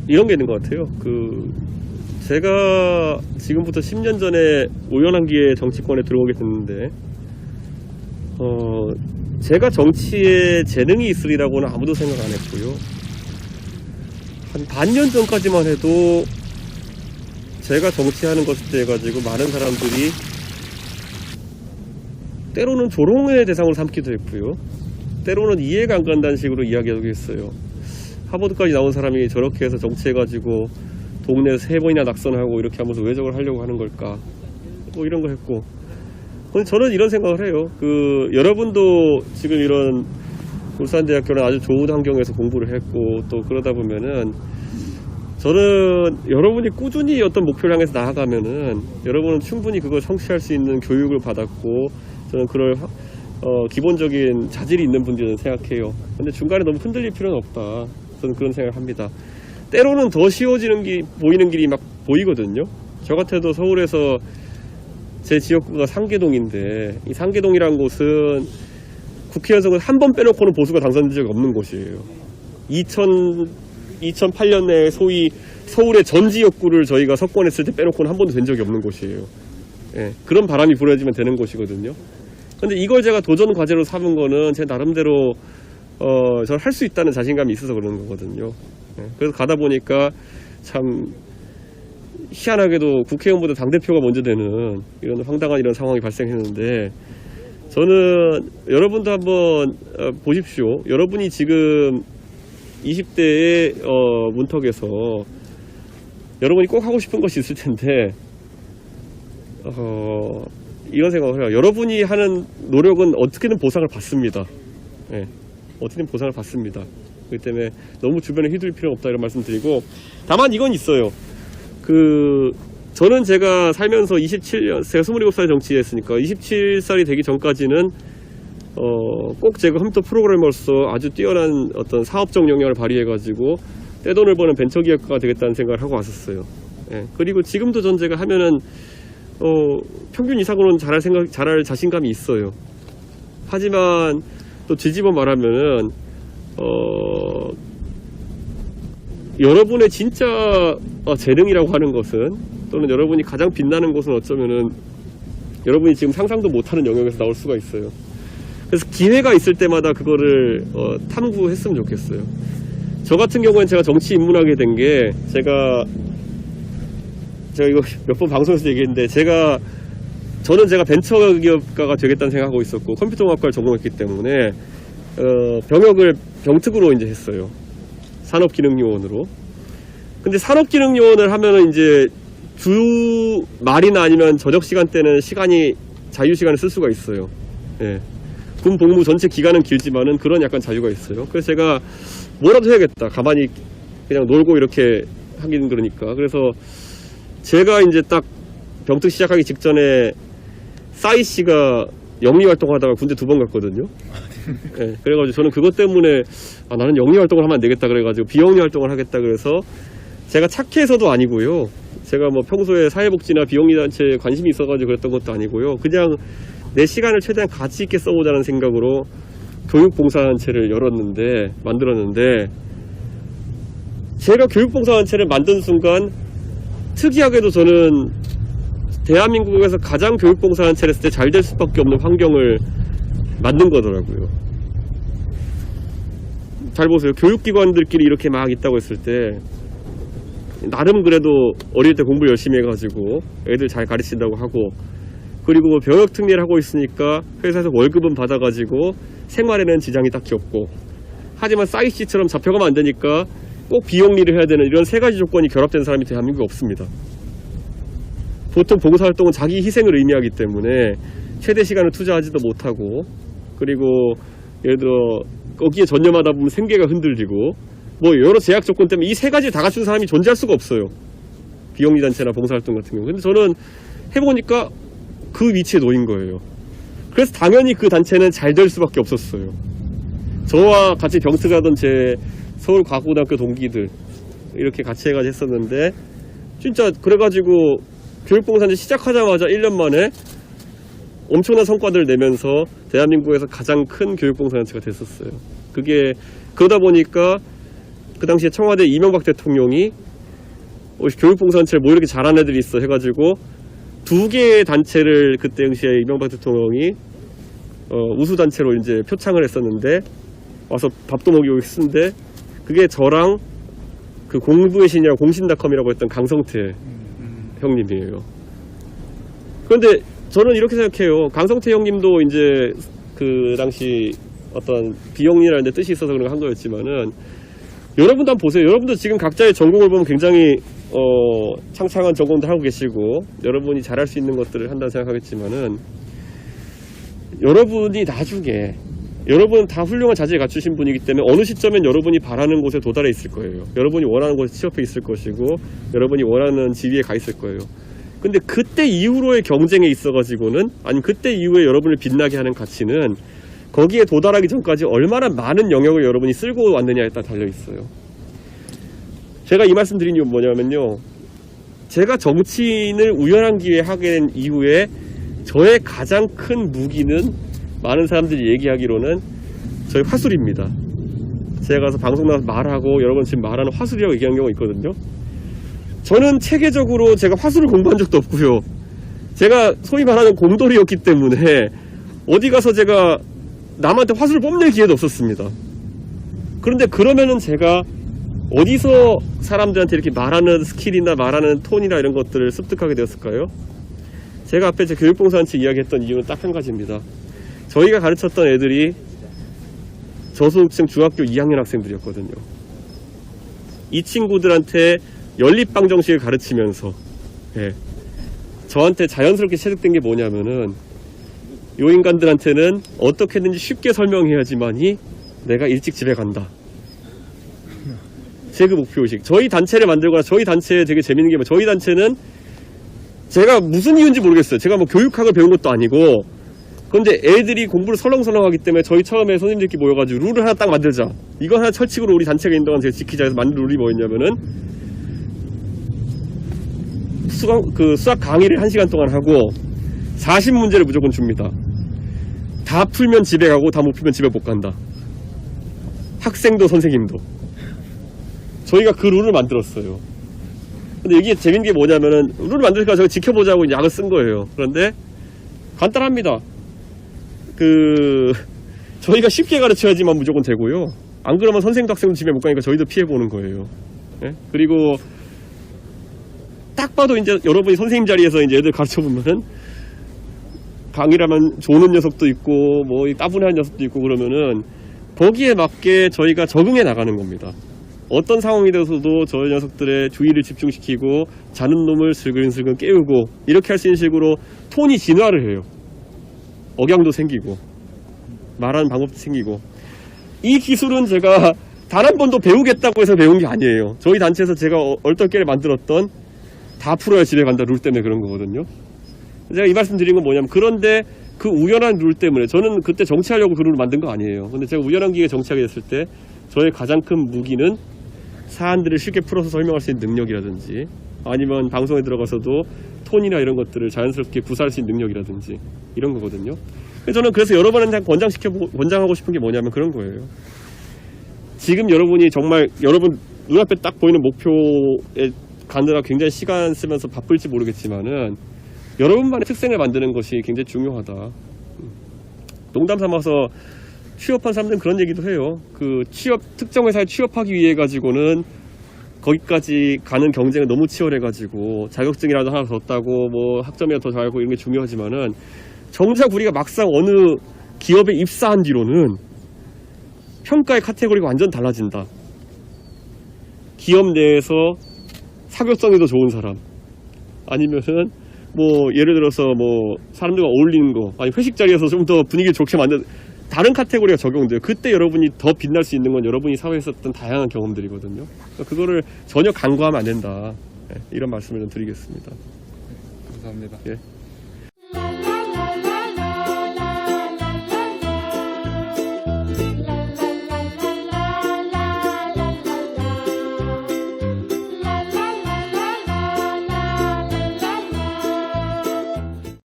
이런 게 있는 것 같아요. 제가 지금부터 10년 전에 우연한기에 정치권에 들어오게 됐는데, 제가 정치에 재능이 있으리라고는 아무도 생각 안 했고요. 한 반년 전까지만 해도 제가 정치하는 것을 해가지고 많은 사람들이 때로는 조롱의 대상으로 삼기도 했고요. 때로는 이해가 안 간다는 식으로 이야기하기도 했어요. 하버드까지 나온 사람이 저렇게 해서 정치해가지고 동네에서 3번이나 낙선하고 이렇게 하면서 왜 저걸 하려고 하는 걸까, 뭐 이런 거 했고. 근데 저는 이런 생각을 해요. 여러분도 지금 이런 울산대학교는 아주 좋은 환경에서 공부를 했고 또 그러다 보면은, 저는 여러분이 꾸준히 어떤 목표를 향해서 나아가면은 여러분은 충분히 그걸 성취할 수 있는 교육을 받았고, 저는 그럴 기본적인 자질이 있는 분들은 생각해요. 근데 중간에 너무 흔들릴 필요는 없다, 저는 그런 생각을 합니다. 때로는 더 쉬워지는 보이는 길이 막 보이거든요. 저 같아도 서울에서 제 지역구가 상계동인데, 이 상계동이라는 곳은 국회의원 한 번 빼놓고는 보수가 당선된 적이 없는 곳이에요. 2008년에 소위 서울의 전 지역구를 저희가 석권했을 때 빼놓고는 한 번도 된 적이 없는 곳이에요. 예, 그런 바람이 불어지면 되는 곳이거든요. 근데 이걸 제가 도전 과제로 삼은 거는 제 나름대로 저는 할 수 있다는 자신감이 있어서 그러는 거거든요. 예, 그래서 가다 보니까 참 희한하게도 국회의원보다 당대표가 먼저 되는 이런 황당한 이런 상황이 발생했는데, 저는 여러분도 한번 보십시오. 여러분이 지금 20대의 문턱에서 여러분이 꼭 하고 싶은 것이 있을 텐데, 이런 생각을 해요. 여러분이 하는 노력은 어떻게든 보상을 받습니다. 예, 어떻게든 보상을 받습니다. 그렇기 때문에 너무 주변에 휘둘릴 필요는 없다, 이런 말씀 드리고, 다만 이건 있어요. 저는 제가 살면서 27년, 제가 27살에 정치했으니까 27살이 되기 전까지는 꼭 제가 컴퓨터 프로그래머로서 아주 뛰어난 어떤 사업적 역량을 발휘해가지고 떼돈을 버는 벤처기업가가 되겠다는 생각을 하고 왔었어요. 예, 그리고 지금도 전 제가 하면은 평균 이상으로는 잘할 자신감이 있어요. 하지만 또 뒤집어 말하면은 여러분의 진짜 재능이라고 하는 것은, 또는 여러분이 가장 빛나는 곳은 어쩌면은 여러분이 지금 상상도 못하는 영역에서 나올 수가 있어요. 그래서 기회가 있을 때마다 그거를 탐구했으면 좋겠어요. 저 같은 경우는 제가 정치 입문하게 된 게, 제가 이거 몇 번 방송에서 얘기했는데, 저는 제가 벤처기업가가 되겠다는 생각하고 있었고 컴퓨터공학과를 전공했기 때문에 병특으로 이제 했어요. 산업기능요원으로. 근데 산업기능요원을 하면은 이제 주말이나 아니면 저녁 시간 때는 자유시간을 쓸 수가 있어요. 예. 군 복무 전체 기간은 길지만은 그런 약간 자유가 있어요. 그래서 제가 뭐라도 해야겠다, 가만히 그냥 놀고 이렇게 하기는 그러니까. 그래서 제가 이제 딱 병특 시작하기 직전에 싸이 씨가 영리활동하다가 군대 2번 갔거든요. 예, 그래가지고 저는 그것 때문에 나는 영리활동을 하면 안 되겠다 그래가지고 비영리활동을 하겠다 그래서, 제가 착해서도 아니고요, 제가 뭐 평소에 사회복지나 비영리단체에 관심이 있어가지고 그랬던 것도 아니고요, 그냥 내 시간을 최대한 가치 있게 써보자는 생각으로 교육봉사단체를 만들었는데, 제가 교육봉사단체를 만든 순간 특이하게도 저는 대한민국에서 가장 교육봉사단체를 했을 때 잘 될 수밖에 없는 환경을 만든 거더라고요. 잘 보세요. 교육기관들끼리 이렇게 막 있다고 했을 때, 나름 그래도 어릴 때 공부 열심히 해가지고 애들 잘 가르친다고 하고, 그리고 뭐 병역특례를 하고 있으니까 회사에서 월급은 받아가지고 생활에는 지장이 딱히 없고, 하지만 싸이씨처럼 잡혀가면 안 되니까 꼭 비영리를 해야 되는 이런 3가지 조건이 결합된 사람이 대한민국에 없습니다. 보통 봉사활동은 자기 희생을 의미하기 때문에 최대 시간을 투자하지도 못하고, 그리고 예를 들어 거기에 전념하다 보면 생계가 흔들리고, 뭐 여러 제약 조건 때문에 이 3가지 다 갖춘 사람이 존재할 수가 없어요. 비영리단체나 봉사활동 같은 경우. 근데 저는 해보니까 그 위치에 놓인 거예요. 그래서 당연히 그 단체는 잘 될 수밖에 없었어요. 저와 같이 병특하던 제 서울과학고등학교 동기들 이렇게 같이 해가지고 했었는데, 진짜 그래가지고 교육봉사단체 시작하자마자 1년 만에 엄청난 성과들을 내면서 대한민국에서 가장 큰 교육봉사단체가 됐었어요. 그게 그러다 보니까 그 당시에 청와대 이명박 대통령이 교육봉사단체를 뭐 이렇게 잘하는 애들이 있어 해가지고 2개의 단체를 그때 당시에 이명박 대통령이 우수단체로 이제 표창을 했었는데 와서 밥도 먹이고 했는데 그게 저랑 그 공부의 신이라고 공신닷컴이라고 했던 강성태 형님이에요. 그런데 저는 이렇게 생각해요. 강성태 형님도 이제 그 당시 어떤 비영리라는 데 뜻이 있어서 그런 거 한 거였지만은 여러분도 한번 보세요. 여러분도 지금 각자의 전공을 보면 굉장히 창창한 전공도 하고 계시고 여러분이 잘할 수 있는 것들을 한다고 생각하겠지만은 여러분이 나중에 여러분 다 훌륭한 자질을 갖추신 분이기 때문에 어느 시점엔 여러분이 바라는 곳에 도달해 있을 거예요. 여러분이 원하는 곳에 취업해 있을 것이고 여러분이 원하는 지위에 가 있을 거예요. 근데 그때 이후로의 경쟁에 있어가지고는 아니면 그때 이후에 여러분을 빛나게 하는 가치는 거기에 도달하기 전까지 얼마나 많은 영역을 여러분이 쓸고 왔느냐에 따라 달려있어요. 제가 이 말씀 드린 이유는 뭐냐면요. 제가 정치인을 우연한 기회에 하게 된 이후에 저의 가장 큰 무기는 많은 사람들이 얘기하기로는 저희 화술입니다. 제가 가서 방송 나가서 말하고 여러분 지금 말하는 화술이라고 얘기하는 경우가 있거든요. 저는 체계적으로 제가 화술을 공부한 적도 없고요. 제가 소위 말하는 곰돌이였기 때문에 어디 가서 제가 남한테 화술을 뽐낼 기회도 없었습니다. 그런데 그러면은 제가 어디서 사람들한테 이렇게 말하는 스킬이나 말하는 톤이나 이런 것들을 습득하게 되었을까요? 제가 앞에 제 교육봉사단체 이야기했던 이유는 딱 한 가지입니다. 저희가 가르쳤던 애들이 저소득층 중학교 2학년 학생들이었거든요. 이 친구들한테 연립방정식을 가르치면서 저한테 자연스럽게 체득된 게 뭐냐면은 요 인간들한테는 어떻게든지 쉽게 설명해야지만이 내가 일찍 집에 간다. 제 그 목표의식. 저희 단체를 만들거나 저희 단체에 되게 재밌는 게 저희 단체는 제가 무슨 이유인지 모르겠어요. 제가 뭐 교육학을 배운 것도 아니고 그런데 애들이 공부를 설렁설렁하기 때문에 저희 처음에 선생님들끼리 모여가지고 룰을 하나 딱 만들자. 이거 하나 철칙으로 우리 단체가 있는 동안 제가 지키자 해서 만든 룰이 뭐였냐면은 수학 강의를 1시간 동안 하고 40문제를 무조건 줍니다. 다 풀면 집에 가고 다 못 풀면 집에 못 간다. 학생도 선생님도. 저희가 그 룰을 만들었어요. 근데 여기에 재밌는 게 뭐냐면은 룰을 만들니까 저희가 지켜보자고 약을 쓴 거예요. 그런데 간단합니다. 저희가 쉽게 가르쳐야지만 무조건 되고요. 안 그러면 선생님도 학생도 집에 못 가니까 저희도 피해보는 거예요. 네? 그리고 딱 봐도 이제 여러분이 선생님 자리에서 이제 애들 가르쳐 보면은 강의를 하면 조는 녀석도 있고 뭐 따분한 녀석도 있고 그러면은 거기에 맞게 저희가 적응해 나가는 겁니다. 어떤 상황이 되어서도 저 녀석들의 주의를 집중시키고 자는 놈을 슬근슬근 깨우고 이렇게 할 수 있는 식으로 톤이 진화를 해요. 억양도 생기고 말하는 방법도 생기고 이 기술은 제가 단 한 번도 배우겠다고 해서 배운 게 아니에요. 저희 단체에서 제가 얼떨결에 만들었던 다 풀어야 집에 간다 룰 때문에 그런 거거든요. 제가 이 말씀 드린 건 뭐냐면 그런데 그 우연한 룰 때문에 저는 그때 정치하려고 그 룰을 만든 거 아니에요. 근데 제가 우연한 기회에 정치하게 됐을 때 저의 가장 큰 무기는 사안들을 쉽게 풀어서 설명할 수 있는 능력이라든지 아니면 방송에 들어가서도 톤이나 이런 것들을 자연스럽게 구사할 수 있는 능력이라든지 이런 거거든요. 저는 그래서 여러분한테 권장하고 싶은 게 뭐냐면 그런 거예요. 지금 여러분이 정말 여러분 눈앞에 딱 보이는 목표에 가느라 굉장히 시간 쓰면서 바쁠지 모르겠지만은 여러분만의 특색을 만드는 것이 굉장히 중요하다. 농담 삼아서 취업한 사람들은 그런 얘기도 해요. 특정 회사에 취업하기 위해 가지고는 거기까지 가는 경쟁은 너무 치열해가지고 자격증이라도 하나 더 따고 뭐 학점이라도 더 잘하고 이런 게 중요하지만은 정작 우리가 막상 어느 기업에 입사한 뒤로는 평가의 카테고리가 완전 달라진다. 기업 내에서 사교성이 더 좋은 사람 아니면은 뭐 예를 들어서 뭐 사람들과 어울리는 거 아니 회식 자리에서 좀 더 분위기 좋게 만든 다른 카테고리가 적용돼요. 그때 여러분이 더 빛날 수 있는 건 여러분이 사회에서 했던 다양한 경험들이거든요. 그거를 전혀 간과하면 안 된다. 네, 이런 말씀을 좀 드리겠습니다. 감사합니다. 예.